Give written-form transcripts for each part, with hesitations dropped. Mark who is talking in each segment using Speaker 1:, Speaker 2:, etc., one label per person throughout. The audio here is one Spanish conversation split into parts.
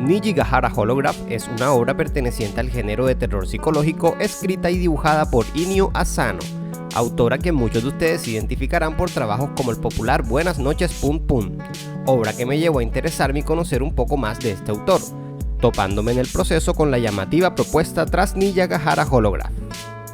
Speaker 1: Nijigahara Holograph es una obra perteneciente al género de terror psicológico escrita y dibujada por Inio Asano, autora que muchos de ustedes identificarán por trabajos como el popular Buenas noches Pum Pum, obra que me llevó a interesarme y conocer un poco más de este autor, topándome en el proceso con la llamativa propuesta tras Nijigahara Holograph.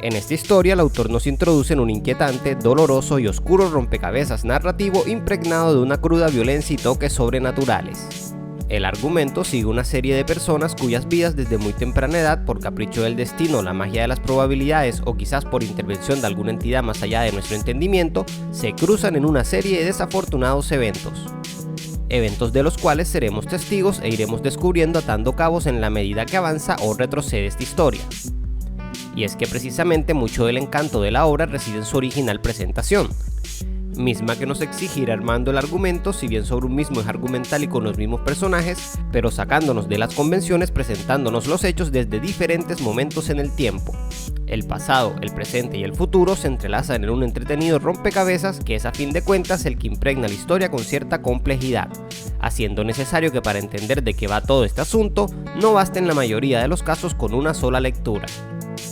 Speaker 1: En esta historia el autor nos introduce en un inquietante, doloroso y oscuro rompecabezas narrativo impregnado de una cruda violencia y toques sobrenaturales. El argumento sigue una serie de personas cuyas vidas desde muy temprana edad, por capricho del destino, la magia de las probabilidades o quizás por intervención de alguna entidad más allá de nuestro entendimiento, se cruzan en una serie de desafortunados eventos de los cuales seremos testigos e iremos descubriendo atando cabos en la medida que avanza o retrocede esta historia. Y es que precisamente mucho del encanto de la obra reside en su original presentación, misma que nos exige armando el argumento, si bien sobre un mismo eje argumental y con los mismos personajes, pero sacándonos de las convenciones, presentándonos los hechos desde diferentes momentos en el tiempo. El pasado, el presente y el futuro se entrelazan en un entretenido rompecabezas que es a fin de cuentas el que impregna la historia con cierta complejidad, haciendo necesario que para entender de qué va todo este asunto, no basta en la mayoría de los casos con una sola lectura.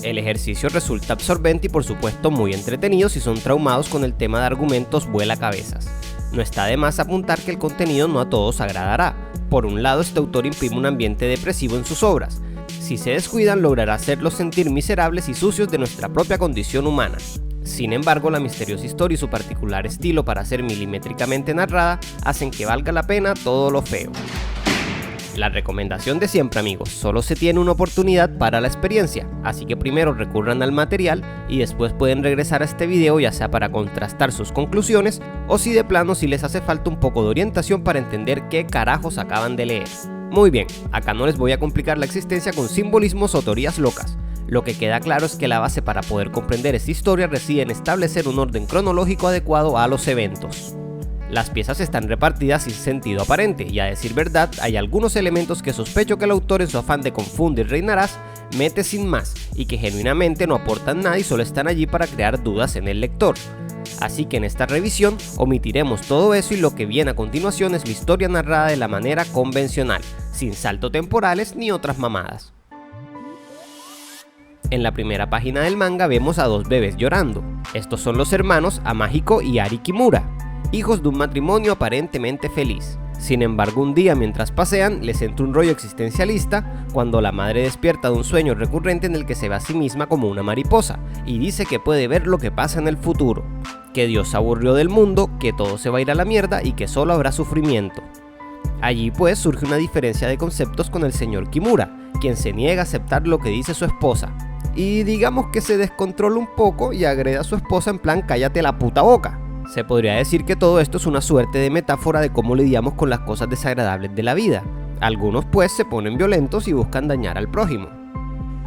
Speaker 1: El ejercicio resulta absorbente y por supuesto muy entretenido si son traumados con el tema de argumentos vuelacabezas. No está de más apuntar que el contenido no a todos agradará. Por un lado, este autor imprime un ambiente depresivo en sus obras. Si se descuidan, logrará hacerlos sentir miserables y sucios de nuestra propia condición humana. Sin embargo, la misteriosa historia y su particular estilo para ser milimétricamente narrada hacen que valga la pena todo lo feo. La recomendación de siempre, amigos, solo se tiene una oportunidad para la experiencia, así que primero recurran al material y después pueden regresar a este video ya sea para contrastar sus conclusiones o si de plano si les hace falta un poco de orientación para entender qué carajos acaban de leer. Muy bien, acá no les voy a complicar la existencia con simbolismos o teorías locas. Lo que queda claro es que la base para poder comprender esta historia reside en establecer un orden cronológico adecuado a los eventos. Las piezas están repartidas sin sentido aparente y a decir verdad hay algunos elementos que sospecho que el autor en su afán de confundir reinarás mete sin más y que genuinamente no aportan nada y solo están allí para crear dudas en el lector. Así que en esta revisión omitiremos todo eso y lo que viene a continuación es la historia narrada de la manera convencional, sin saltos temporales ni otras mamadas. En la primera página del manga vemos a dos bebés llorando. Estos son los hermanos Amahiko y Ari Kimura, hijos de un matrimonio aparentemente feliz. Sin embargo, un día mientras pasean les entra un rollo existencialista cuando la madre despierta de un sueño recurrente en el que se ve a sí misma como una mariposa y dice que puede ver lo que pasa en el futuro, que Dios se aburrió del mundo, que todo se va a ir a la mierda y que solo habrá sufrimiento. Allí pues surge una diferencia de conceptos con el señor Kimura, quien se niega a aceptar lo que dice su esposa y digamos que se descontrola un poco y agrede a su esposa en plan cállate la puta boca. Se podría decir que todo esto es una suerte de metáfora de cómo lidiamos con las cosas desagradables de la vida. Algunos pues se ponen violentos y buscan dañar al prójimo.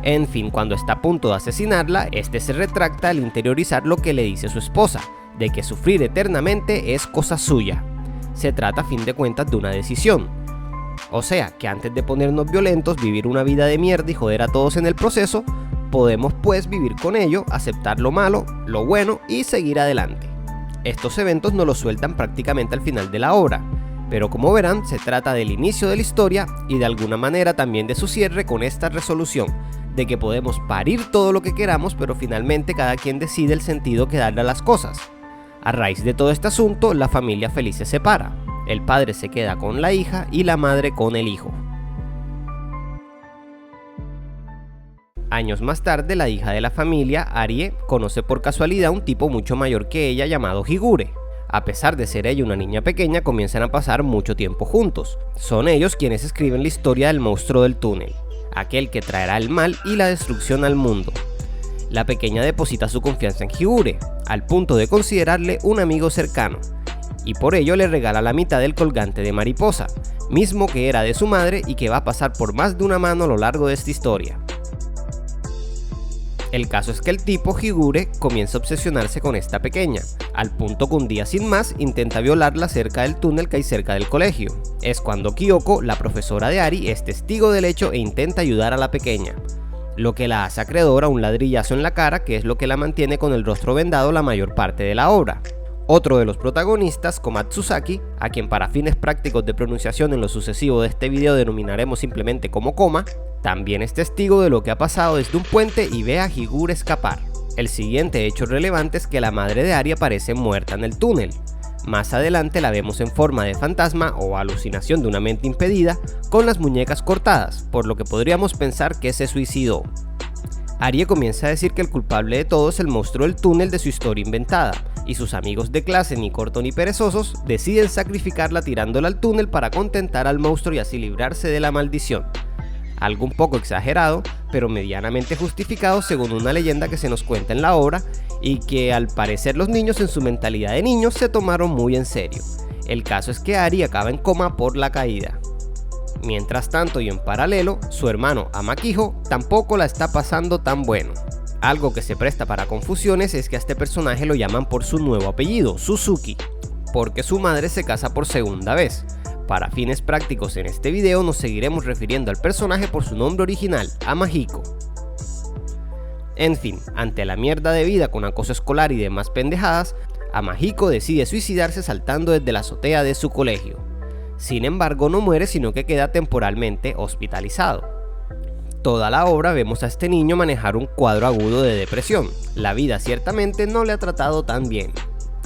Speaker 1: En fin, cuando está a punto de asesinarla, este se retracta al interiorizar lo que le dice su esposa, de que sufrir eternamente es cosa suya. Se trata a fin de cuentas de una decisión. O sea, que antes de ponernos violentos, vivir una vida de mierda y joder a todos en el proceso, podemos pues vivir con ello, aceptar lo malo, lo bueno y seguir adelante. Estos eventos nos los sueltan prácticamente al final de la obra, pero como verán se trata del inicio de la historia y de alguna manera también de su cierre con esta resolución, de que podemos parir todo lo que queramos pero finalmente cada quien decide el sentido que darle a las cosas. A raíz de todo este asunto, la familia feliz se separa, el padre se queda con la hija y la madre con el hijo. Años más tarde, la hija de la familia, Arie, conoce por casualidad a un tipo mucho mayor que ella llamado Higure. A pesar de ser ella una niña pequeña, comienzan a pasar mucho tiempo juntos. Son ellos quienes escriben la historia del monstruo del túnel, aquel que traerá el mal y la destrucción al mundo. La pequeña deposita su confianza en Higure, al punto de considerarle un amigo cercano, y por ello le regala la mitad del colgante de mariposa, mismo que era de su madre y que va a pasar por más de una mano a lo largo de esta historia. El caso es que el tipo Higure comienza a obsesionarse con esta pequeña, al punto que un día sin más intenta violarla cerca del túnel que hay cerca del colegio. Es cuando Kyoko, la profesora de Ari, es testigo del hecho e intenta ayudar a la pequeña, lo que la hace acreedora a un ladrillazo en la cara, que es lo que la mantiene con el rostro vendado la mayor parte de la obra. Otro de los protagonistas, Komatsuzaki, a quien para fines prácticos de pronunciación en lo sucesivo de este video denominaremos simplemente como Koma, también es testigo de lo que ha pasado desde un puente y ve a Higure escapar. El siguiente hecho relevante es que la madre de Ari aparece muerta en el túnel. Más adelante la vemos en forma de fantasma o alucinación de una mente impedida, con las muñecas cortadas, por lo que podríamos pensar que se suicidó. Arie comienza a decir que el culpable de todo es el monstruo del túnel de su historia inventada, y sus amigos de clase, ni corto ni perezosos, deciden sacrificarla tirándola al túnel para contentar al monstruo y así librarse de la maldición. Algo un poco exagerado, pero medianamente justificado según una leyenda que se nos cuenta en la obra y que al parecer los niños en su mentalidad de niños se tomaron muy en serio. El caso es que Ari acaba en coma por la caída. Mientras tanto y en paralelo, su hermano Amakiho tampoco la está pasando tan bueno. Algo que se presta para confusiones es que a este personaje lo llaman por su nuevo apellido, Suzuki, porque su madre se casa por segunda vez. Para fines prácticos en este video nos seguiremos refiriendo al personaje por su nombre original, Amahiko. En fin, ante la mierda de vida con acoso escolar y demás pendejadas, Amahiko decide suicidarse saltando desde la azotea de su colegio. Sin embargo, no muere, sino que queda temporalmente hospitalizado. Toda la obra vemos a este niño manejar un cuadro agudo de depresión. La vida ciertamente no le ha tratado tan bien.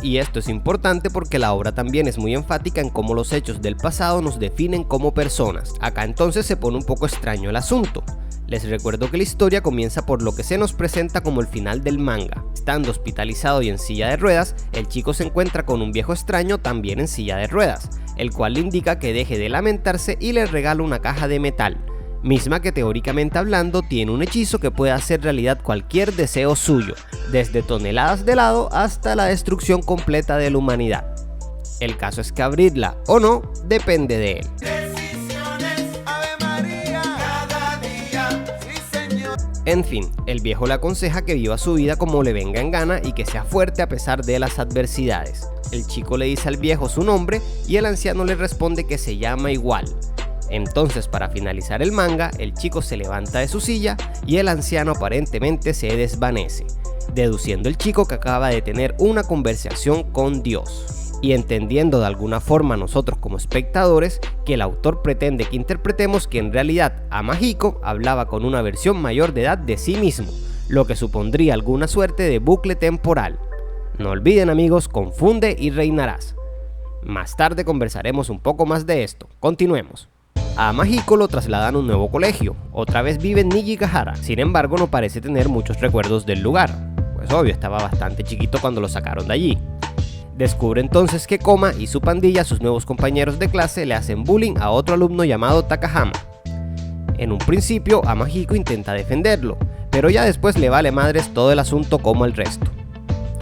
Speaker 1: Y esto es importante porque la obra también es muy enfática en cómo los hechos del pasado nos definen como personas. Acá entonces se pone un poco extraño el asunto. Les recuerdo que la historia comienza por lo que se nos presenta como el final del manga. Estando hospitalizado y en silla de ruedas, el chico se encuentra con un viejo extraño también en silla de ruedas, el cual le indica que deje de lamentarse y le regala una caja de metal, misma que teóricamente hablando tiene un hechizo que puede hacer realidad cualquier deseo suyo, desde toneladas de helado hasta la destrucción completa de la humanidad. El caso es que abrirla o no depende de él. En fin, el viejo le aconseja que viva su vida como le venga en gana y que sea fuerte a pesar de las adversidades. El chico le dice al viejo su nombre y el anciano le responde que se llama igual. Entonces, para finalizar el manga, el chico se levanta de su silla y el anciano aparentemente se desvanece, deduciendo el chico que acaba de tener una conversación con Dios. Y entendiendo de alguna forma nosotros como espectadores que el autor pretende que interpretemos que en realidad Amahiko hablaba con una versión mayor de edad de sí mismo, lo que supondría alguna suerte de bucle temporal. No olviden amigos, confunde y reinarás. Más tarde conversaremos un poco más de esto, continuemos. A Amahiko lo trasladan a un nuevo colegio, otra vez vive en Nijigahara, sin embargo no parece tener muchos recuerdos del lugar, pues obvio estaba bastante chiquito cuando lo sacaron de allí. Descubre entonces que Koma y su pandilla, sus nuevos compañeros de clase, le hacen bullying a otro alumno llamado Takahama. En un principio, Amahiko intenta defenderlo, pero ya después le vale madres todo el asunto como el resto.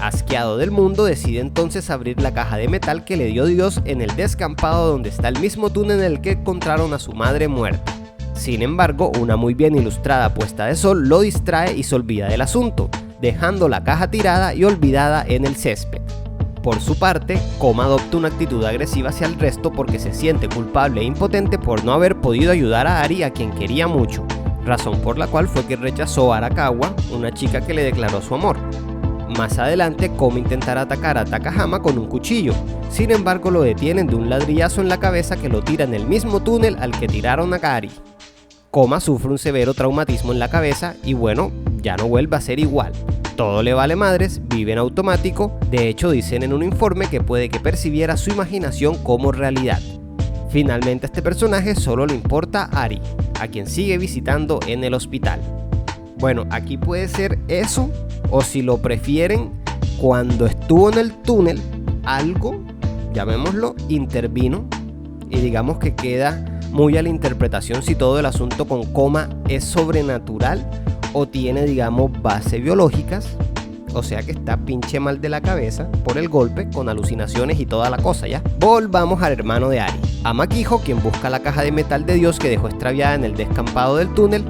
Speaker 1: Asqueado del mundo, decide entonces abrir la caja de metal que le dio Dios en el descampado donde está el mismo túnel en el que encontraron a su madre muerta. Sin embargo, una muy bien ilustrada puesta de sol lo distrae y se olvida del asunto, dejando la caja tirada y olvidada en el césped. Por su parte, Koma adopta una actitud agresiva hacia el resto porque se siente culpable e impotente por no haber podido ayudar a Ari, a quien quería mucho, razón por la cual fue que rechazó a Arakawa, una chica que le declaró su amor. Más adelante, Koma intentará atacar a Takahama con un cuchillo, sin embargo lo detienen de un ladrillazo en la cabeza que lo tira en el mismo túnel al que tiraron a Ari. Koma sufre un severo traumatismo en la cabeza y bueno, ya no vuelve a ser igual. Todo le vale madres, vive en automático, de hecho dicen en un informe que puede que percibiera su imaginación como realidad. Finalmente a este personaje solo le importa Ari, a quien sigue visitando en el hospital. Bueno, aquí puede ser eso, o si lo prefieren, cuando estuvo en el túnel, algo, llamémoslo, intervino, y digamos que queda muy a la interpretación si todo el asunto con Koma es sobrenatural o tiene, digamos, bases biológicas, o sea que está pinche mal de la cabeza por el golpe, con alucinaciones y toda la cosa ya. Volvamos al hermano de Ari, Amakiho, quien busca la caja de metal de Dios que dejó extraviada en el descampado del túnel,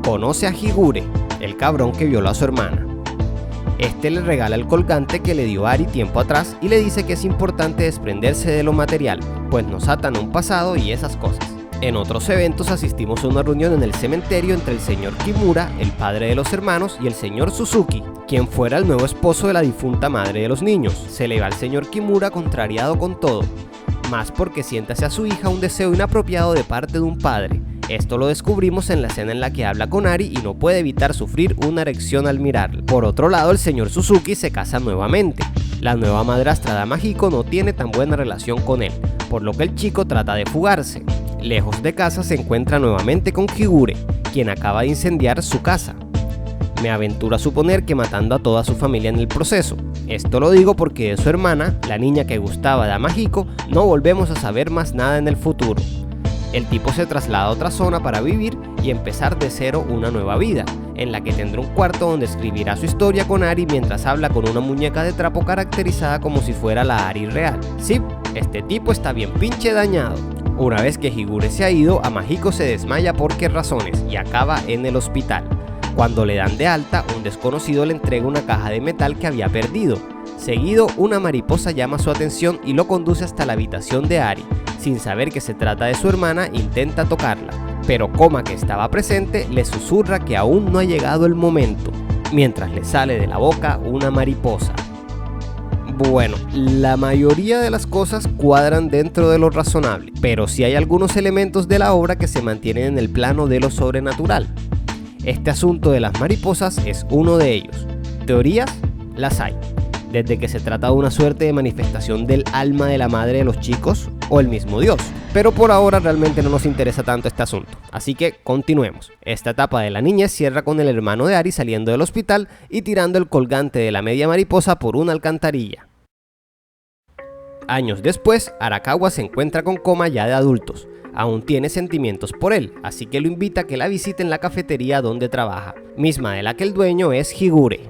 Speaker 1: conoce a Higure, el cabrón que violó a su hermana. Este le regala el colgante que le dio Ari tiempo atrás y le dice que es importante desprenderse de lo material, pues nos atan a un pasado y esas cosas. En otros eventos asistimos a una reunión en el cementerio entre el señor Kimura, el padre de los hermanos, y el señor Suzuki, quien fuera el nuevo esposo de la difunta madre de los niños. Se le va al señor Kimura contrariado con todo, más porque siente hacia su hija un deseo inapropiado de parte de un padre. Esto lo descubrimos en la escena en la que habla con Ari y no puede evitar sufrir una erección al mirarla. Por otro lado, el señor Suzuki se casa nuevamente. La nueva madrastra de Mahiko no tiene tan buena relación con él, por lo que el chico trata de fugarse. Lejos de casa se encuentra nuevamente con Higure, quien acaba de incendiar su casa. Me aventuro a suponer que matando a toda su familia en el proceso. Esto lo digo porque de su hermana, la niña que gustaba de Mahiko, no volvemos a saber más nada en el futuro. El tipo se traslada a otra zona para vivir y empezar de cero una nueva vida, en la que tendrá un cuarto donde escribirá su historia con Ari mientras habla con una muñeca de trapo caracterizada como si fuera la Ari real. Sí, este tipo está bien pinche dañado. Una vez que Higure se ha ido, a Mahiko se desmaya por qué razones y acaba en el hospital. Cuando le dan de alta, un desconocido le entrega una caja de metal que había perdido. Seguido, una mariposa llama su atención y lo conduce hasta la habitación de Ari. Sin saber que se trata de su hermana, intenta tocarla, pero Koma, que estaba presente, le susurra que aún no ha llegado el momento, mientras le sale de la boca una mariposa. Bueno, la mayoría de las cosas cuadran dentro de lo razonable, pero sí hay algunos elementos de la obra que se mantienen en el plano de lo sobrenatural. Este asunto de las mariposas es uno de ellos. Teorías las hay, desde que se trata de una suerte de manifestación del alma de la madre de los chicos o el mismo Dios. Pero por ahora realmente no nos interesa tanto este asunto, así que continuemos. Esta etapa de la niñez cierra con el hermano de Ari saliendo del hospital y tirando el colgante de la media mariposa por una alcantarilla. Años después, Arakawa se encuentra con Koma ya de adultos. Aún tiene sentimientos por él, así que lo invita a que la visite en la cafetería donde trabaja, misma de la que el dueño es Higure.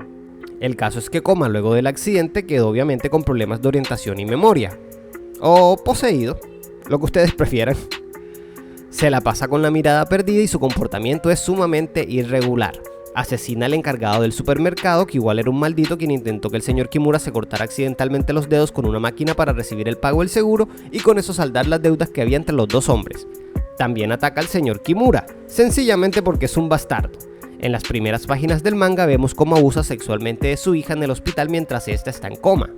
Speaker 1: El caso es que Koma, luego del accidente, quedó obviamente con problemas de orientación y memoria. O poseído, lo que ustedes prefieran. Se la pasa con la mirada perdida y su comportamiento es sumamente irregular. Asesina al encargado del supermercado, que igual era un maldito quien intentó que el señor Kimura se cortara accidentalmente los dedos con una máquina para recibir el pago del seguro y con eso saldar las deudas que había entre los dos hombres. También ataca al señor Kimura, sencillamente porque es un bastardo. En las primeras páginas del manga vemos cómo abusa sexualmente de su hija en el hospital mientras esta está en coma.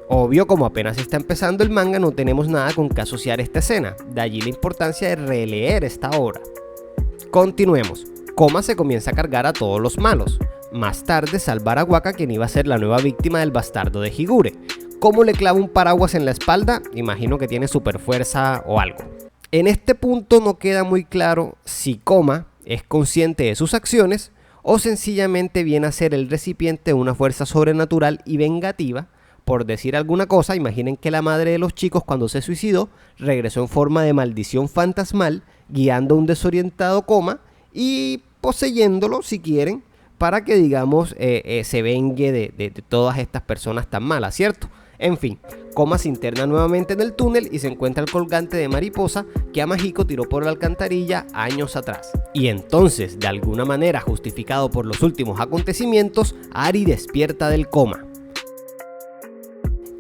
Speaker 1: Obvio, como apenas está empezando el manga, no tenemos nada con que asociar esta escena, de allí la importancia de releer esta obra. Continuemos. Koma se comienza a cargar a todos los malos. Más tarde salvar a Waka, quien iba a ser la nueva víctima del bastardo de Higure. ¿Cómo le clava un paraguas en la espalda? Imagino que tiene super fuerza o algo. En este punto no queda muy claro si Koma es consciente de sus acciones o sencillamente viene a ser el recipiente de una fuerza sobrenatural y vengativa. Por decir alguna cosa, imaginen que la madre de los chicos, cuando se suicidó, regresó en forma de maldición fantasmal, guiando a un desorientado Koma y poseyéndolo, si quieren, para que, digamos, se vengue de todas estas personas tan malas, ¿cierto? En fin, Koma se interna nuevamente en el túnel y se encuentra el colgante de mariposa que Mahiko tiró por la alcantarilla años atrás. Y entonces, de alguna manera justificado por los últimos acontecimientos, Ari despierta del coma.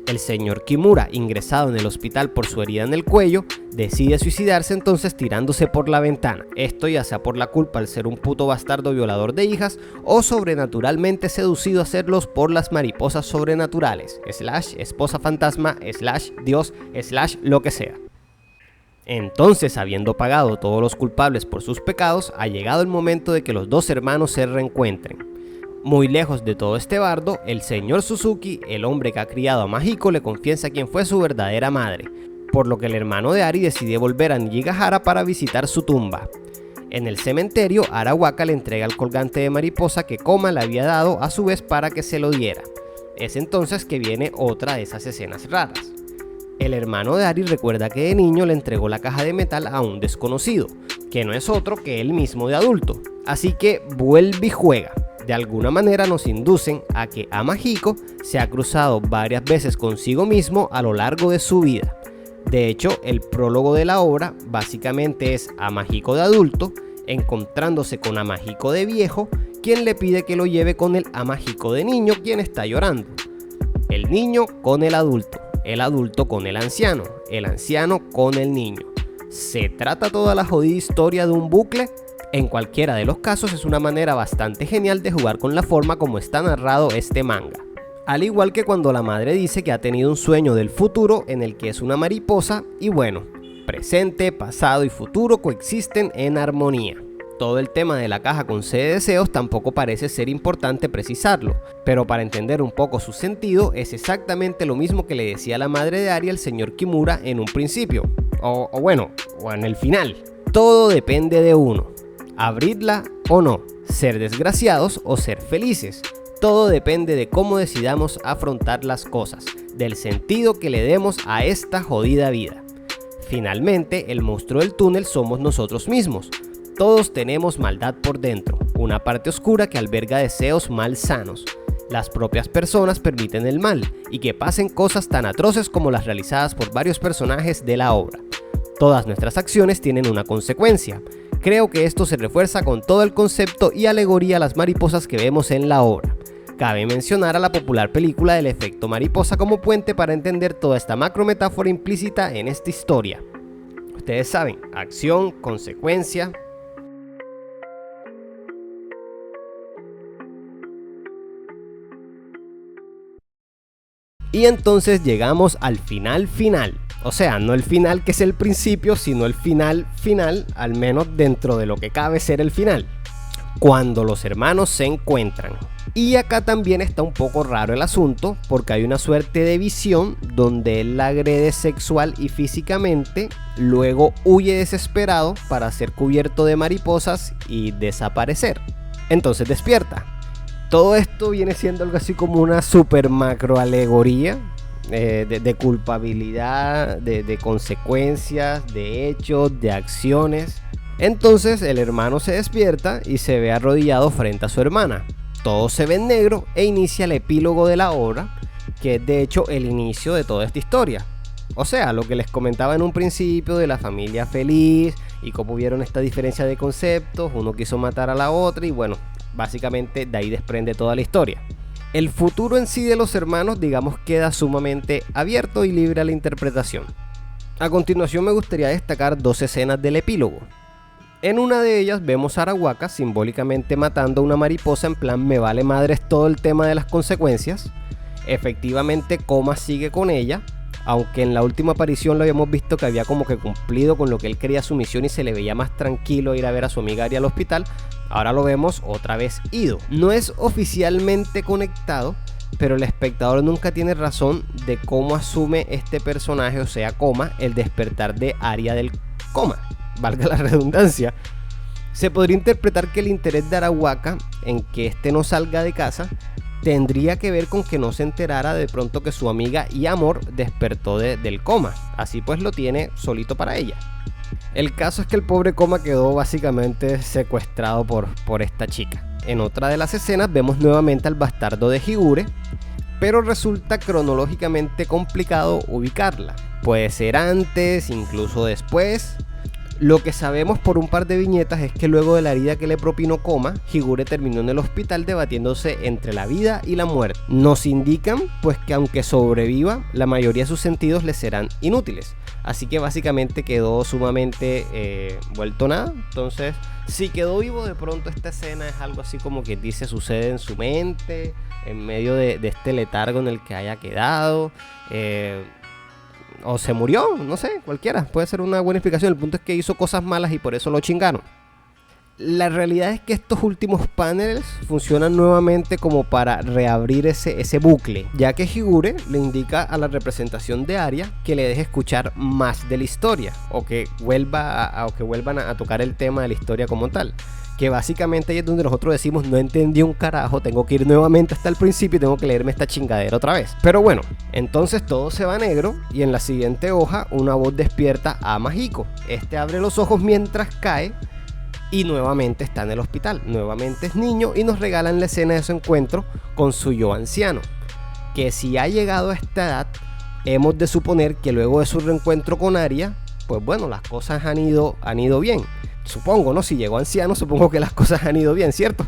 Speaker 1: El señor Kimura, ingresado en el hospital por su herida en el cuello, decide suicidarse entonces tirándose por la ventana. Esto ya sea por la culpa al ser un puto bastardo violador de hijas o sobrenaturalmente seducido a hacerlos por las mariposas sobrenaturales, / esposa fantasma, / Dios, / lo que sea. Entonces, habiendo pagado todos los culpables por sus pecados, ha llegado el momento de que los dos hermanos se reencuentren. Muy lejos de todo este bardo, el señor Suzuki, el hombre que ha criado a Mahiko, le confiesa quién fue su verdadera madre, por lo que el hermano de Ari decide volver a Nijigahara para visitar su tumba. En el cementerio, Arawaka le entrega el colgante de mariposa que Koma le había dado a su vez para que se lo diera. Es entonces que viene otra de esas escenas raras. El hermano de Ari recuerda que de niño le entregó la caja de metal a un desconocido, que no es otro que él mismo de adulto, así que vuelve y juega. De alguna manera nos inducen a que Mahiko se ha cruzado varias veces consigo mismo a lo largo de su vida. De hecho, el prólogo de la obra básicamente es a Mahiko de adulto encontrándose con Mahiko de viejo, quien le pide que lo lleve con el Mahiko de niño, quien está llorando. El niño con el adulto con el anciano con el niño. ¿Se trata toda la jodida historia de un bucle? En cualquiera de los casos es una manera bastante genial de jugar con la forma como está narrado este manga. Al igual que cuando la madre dice que ha tenido un sueño del futuro en el que es una mariposa y bueno, presente, pasado y futuro coexisten en armonía. Todo el tema de la caja con 6 deseos tampoco parece ser importante precisarlo, pero para entender un poco su sentido es exactamente lo mismo que le decía la madre de Ari al señor Kimura en un principio, o en el final. Todo depende de uno, abrirla o no, ser desgraciados o ser felices. Todo depende de cómo decidamos afrontar las cosas, del sentido que le demos a esta jodida vida. Finalmente, el monstruo del túnel somos nosotros mismos. Todos tenemos maldad por dentro, una parte oscura que alberga deseos malsanos. Las propias personas permiten el mal y que pasen cosas tan atroces como las realizadas por varios personajes de la obra. Todas nuestras acciones tienen una consecuencia. Creo que esto se refuerza con todo el concepto y alegoría a las mariposas que vemos en la obra. Cabe mencionar a la popular película del efecto mariposa como puente para entender toda esta macro metáfora implícita en esta historia. Ustedes saben, acción, consecuencia. Y entonces llegamos al final. O sea, no el final que es el principio, sino el final, al menos dentro de lo que cabe ser el final. Cuando los hermanos se encuentran. Y acá también está un poco raro el asunto, porque hay una suerte de visión donde él la agrede sexual y físicamente, luego huye desesperado para ser cubierto de mariposas y desaparecer. Entonces despierta. Todo esto viene siendo algo así como una super macro alegoría de culpabilidad, de consecuencias, de hechos, de acciones. Entonces el hermano se despierta y se ve arrodillado frente a su hermana. Todo se ve en negro e inicia el epílogo de la obra, que es de hecho el inicio de toda esta historia. O sea, lo que les comentaba en un principio de la familia feliz y cómo vieron esta diferencia de conceptos, uno quiso matar a la otra y bueno, básicamente de ahí desprende toda la historia. El futuro en sí de los hermanos, digamos, queda sumamente abierto y libre a la interpretación. A continuación me gustaría destacar 2 escenas del epílogo. En una de ellas vemos a Arawaka simbólicamente matando a una mariposa en plan me vale madres todo el tema de las consecuencias. Efectivamente Koma sigue con ella, aunque en la última aparición lo habíamos visto que había como que cumplido con lo que él quería su misión y se le veía más tranquilo ir a ver a su amiga Ari al hospital. Ahora lo vemos otra vez ido. No es oficialmente conectado, pero el espectador nunca tiene razón de cómo asume este personaje, o sea Koma, el despertar de Aria del coma. Valga la redundancia. Se podría interpretar que el interés de Arawaka en que este no salga de casa tendría que ver con que no se enterara de pronto que su amiga y amor despertó del coma. Así pues lo tiene solito para ella. El caso es que el pobre Koma quedó básicamente secuestrado por esta chica. En otra de las escenas vemos nuevamente al bastardo de Higure, pero resulta cronológicamente complicado ubicarla. Puede ser antes, incluso después. Lo que sabemos por un par de viñetas es que luego de la herida que le propinó Koma, Higure terminó en el hospital debatiéndose entre la vida y la muerte. Nos indican pues que aunque sobreviva, la mayoría de sus sentidos le serán inútiles. Así que básicamente quedó sumamente vuelto nada. Entonces, si quedó vivo, de pronto esta escena es algo así como que dice sucede en su mente, en medio de este letargo en el que haya quedado. O se murió, no sé, cualquiera, puede ser una buena explicación. El punto es que hizo cosas malas y por eso lo chingaron. La realidad es que estos últimos paneles funcionan nuevamente como para reabrir ese bucle, ya que Higure le indica a la representación de Aria que le deje escuchar más de la historia o que vuelvan a tocar el tema de la historia como tal. Que básicamente ahí es donde nosotros decimos no entendí un carajo, tengo que ir nuevamente hasta el principio y tengo que leerme esta chingadera otra vez. Pero bueno, entonces todo se va a negro y en la siguiente hoja una voz despierta a Mahiko. Este abre los ojos mientras cae y nuevamente está en el hospital. Nuevamente es niño y nos regalan la escena de su encuentro con su yo anciano. Que si ha llegado a esta edad, hemos de suponer que luego de su reencuentro con Aria, pues bueno, las cosas han ido bien. Supongo, ¿no? Si llegó anciano, supongo que las cosas han ido bien, ¿cierto?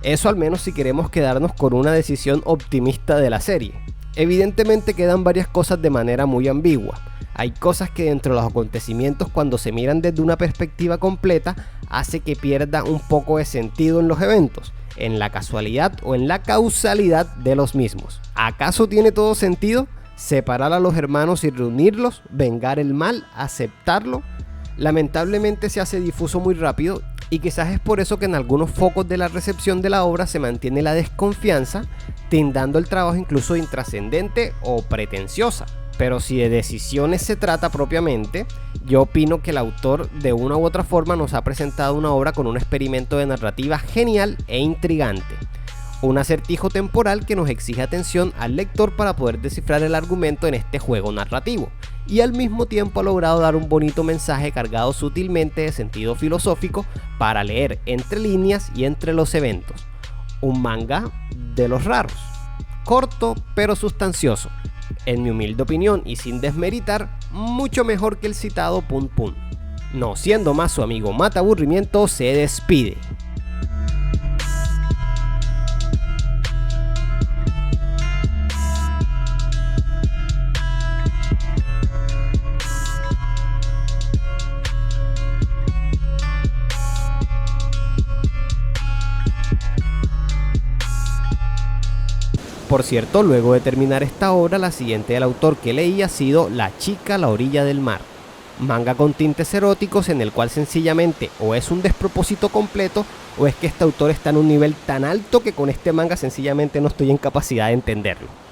Speaker 1: Eso al menos si queremos quedarnos con una decisión optimista de la serie. Evidentemente quedan varias cosas de manera muy ambigua. Hay cosas que dentro de los acontecimientos, cuando se miran desde una perspectiva completa, hace que pierda un poco de sentido en los eventos, en la casualidad o en la causalidad de los mismos. ¿Acaso tiene todo sentido separar a los hermanos y reunirlos, vengar el mal, aceptarlo? Lamentablemente se hace difuso muy rápido, y quizás es por eso que en algunos focos de la recepción de la obra se mantiene la desconfianza, tildando el trabajo incluso de intrascendente o pretenciosa. Pero si de decisiones se trata propiamente, yo opino que el autor de una u otra forma nos ha presentado una obra con un experimento de narrativa genial e intrigante. Un acertijo temporal que nos exige atención al lector para poder descifrar el argumento en este juego narrativo, y al mismo tiempo ha logrado dar un bonito mensaje cargado sutilmente de sentido filosófico para leer entre líneas y entre los eventos. Un manga de los raros, corto pero sustancioso. En mi humilde opinión y sin desmeritar, mucho mejor que el citado Pun Pun. No siendo más, su amigo Mata Aburrimiento se despide. Por cierto, luego de terminar esta obra, la siguiente del autor que leí ha sido La chica a la orilla del mar, manga con tintes eróticos en el cual sencillamente o es un despropósito completo o es que este autor está en un nivel tan alto que con este manga sencillamente no estoy en capacidad de entenderlo.